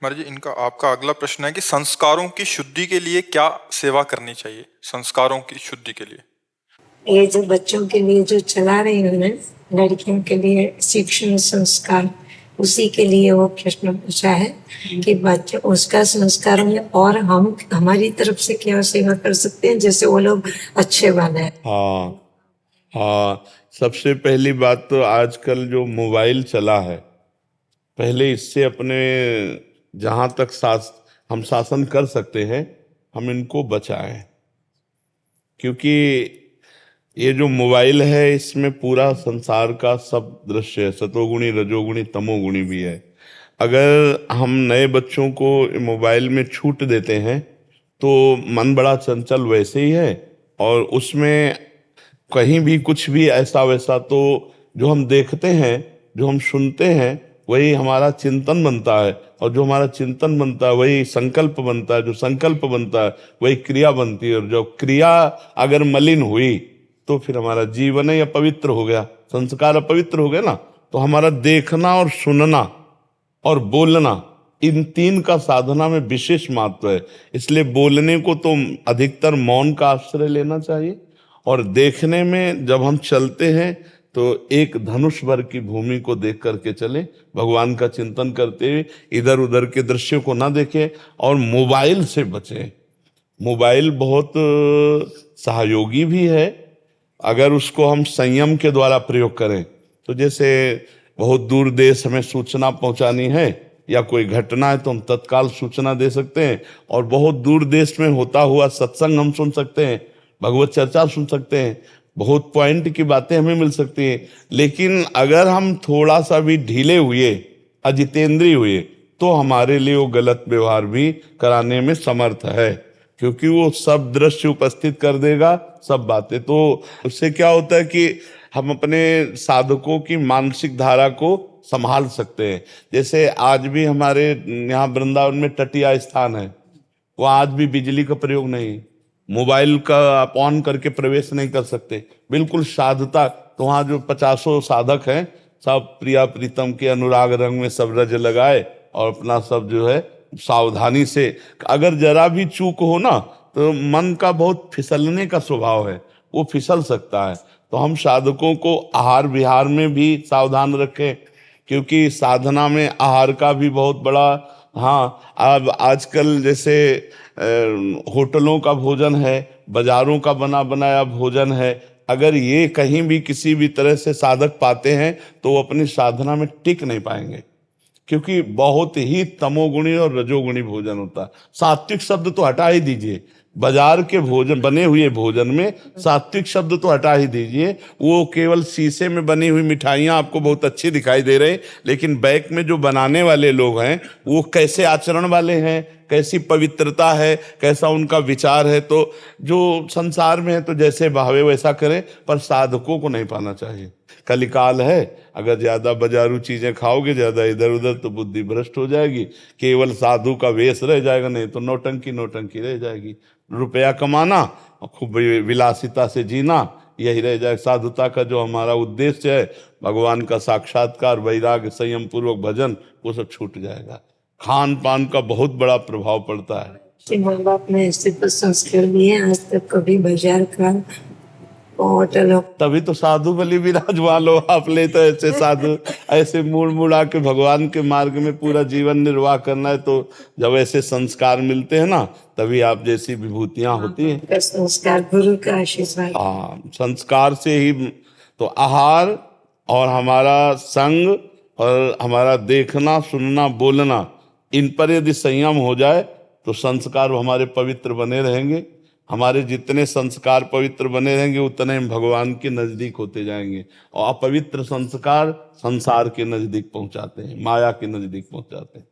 महाराज जी, इनका आपका अगला प्रश्न है कि संस्कारों की शुद्धि के लिए क्या सेवा करनी चाहिए? संस्कारों की शुद्धि के लिए ये जो बच्चों के लिए जो चला रही हूँ ना, लड़कियों के लिए शिक्षण संस्कार, उसी के लिए वो प्रश्न पूछा है कि बच्चे उसका संस्कार में और हम हमारी तरफ से क्या सेवा कर सकते हैं जैसे वो लोग अच्छे बने। हाँ हाँ, सबसे पहली बात तो आजकल जो मोबाइल चला है, पहले इससे अपने जहाँ तक हम शासन कर सकते हैं हम इनको बचाएं, क्योंकि ये जो मोबाइल है इसमें पूरा संसार का सब दृश्य है, सतोगुणी रजोगुणी तमोगुणी भी है। अगर हम नए बच्चों को मोबाइल में छूट देते हैं तो मन बड़ा चंचल वैसे ही है, और उसमें कहीं भी कुछ भी ऐसा वैसा, तो जो हम देखते हैं जो हम सुनते हैं वही हमारा चिंतन बनता है, और जो हमारा चिंतन बनता है वही संकल्प बनता है, जो संकल्प बनता है वही क्रिया बनती है, और जो क्रिया अगर मलिन हुई तो फिर हमारा जीवन ही अपवित्र हो गया, संस्कार अपवित्र हो गया ना। तो हमारा देखना और सुनना और बोलना, इन तीन का साधना में विशेष महत्व है। इसलिए बोलने को तो अधिकतर मौन का आश्रय लेना चाहिए, और देखने में जब हम चलते हैं तो एक धनुष भर की भूमि को देख करके चलें, भगवान का चिंतन करते हुए इधर उधर के दृश्य को ना देखें, और मोबाइल से बचें। मोबाइल बहुत सहयोगी भी है अगर उसको हम संयम के द्वारा प्रयोग करें। तो जैसे बहुत दूर देश हमें सूचना पहुंचानी है या कोई घटना है तो हम तत्काल सूचना दे सकते हैं, और बहुत दूर देश में होता हुआ सत्संग हम सुन सकते हैं, भगवत चर्चा सुन सकते हैं, बहुत पॉइंट की बातें हमें मिल सकती हैं। लेकिन अगर हम थोड़ा सा भी ढीले हुए, अजितेंद्रिय हुए, तो हमारे लिए वो गलत व्यवहार भी कराने में समर्थ है, क्योंकि वो सब दृश्य उपस्थित कर देगा, सब बातें। तो उससे क्या होता है कि हम अपने साधकों की मानसिक धारा को संभाल सकते हैं। जैसे आज भी हमारे यहाँ वृंदावन में तटीय स्थान है, वहाँ आज भी बिजली का प्रयोग नहीं, मोबाइल का आप ऑन करके प्रवेश नहीं कर सकते, बिल्कुल साधुता। तो वहाँ जो 50 साधक हैं, सब प्रिया प्रीतम के अनुराग रंग में सब रज लगाए, और अपना सब जो है सावधानी से, अगर जरा भी चूक हो ना तो मन का बहुत फिसलने का स्वभाव है, वो फिसल सकता है। तो हम साधकों को आहार विहार में भी सावधान रखें, क्योंकि साधना में आहार का भी बहुत बड़ा, हाँ, अब आजकल जैसे होटलों का भोजन है, बाजारों का बना बनाया भोजन है, अगर ये कहीं भी किसी भी तरह से साधक पाते हैं तो वो अपनी साधना में टिक नहीं पाएंगे, क्योंकि बहुत ही तमोगुणी और रजोगुणी भोजन होता है। सात्विक शब्द तो हटा ही दीजिए, बाजार के भोजन बने हुए भोजन में सात्विक शब्द तो हटा ही दीजिए। वो केवल शीशे में बनी हुई मिठाइयाँ आपको बहुत अच्छी दिखाई दे रही, लेकिन बैक में जो बनाने वाले लोग हैं वो कैसे आचरण वाले हैं, कैसी पवित्रता है, कैसा उनका विचार है। तो जो संसार में है तो जैसे भावे वैसा करें, पर साधकों को नहीं पाना चाहिए। कलिकाल है, अगर ज्यादा बाजारू चीजें खाओगे, ज्यादा इधर उधर, तो बुद्धि भ्रष्ट हो जाएगी, केवल साधु का वेश रह जाएगा, नहीं तो नौटंकी नौटंकी रह जाएगी। रुपया कमाना और खूब विलासिता से जीना, यही रह जाए। साधुता का जो हमारा उद्देश्य है, भगवान का साक्षात्कार, वैराग्य, संयम पूर्वक भजन, वो सब छूट जाएगा। खान पान का बहुत बड़ा प्रभाव पड़ता है। माँ बाप ने ऐसे तो संस्कार दिए, आज तक कभी बाजार का होटल, तभी तो साधु बलि विराजमान हो आप ले, तो ऐसे साधु ऐसे मुड़ मुड़ा के भगवान के मार्ग में पूरा जीवन निर्वाह करना है। तो जब ऐसे संस्कार मिलते हैं ना, तभी आप जैसी विभूतियां होती हैं। संस्कार गुरु का आशीर्वाद। हाँ, संस्कार से ही तो आहार और हमारा संग और हमारा देखना सुनना बोलना, इन पर यदि संयम हो जाए तो संस्कार हमारे पवित्र बने रहेंगे। हमारे जितने संस्कार पवित्र बने रहेंगे उतने हम भगवान के नजदीक होते जाएंगे, और अपवित्र संस्कार संसार के नजदीक पहुंचाते हैं, माया के नजदीक पहुंचाते हैं।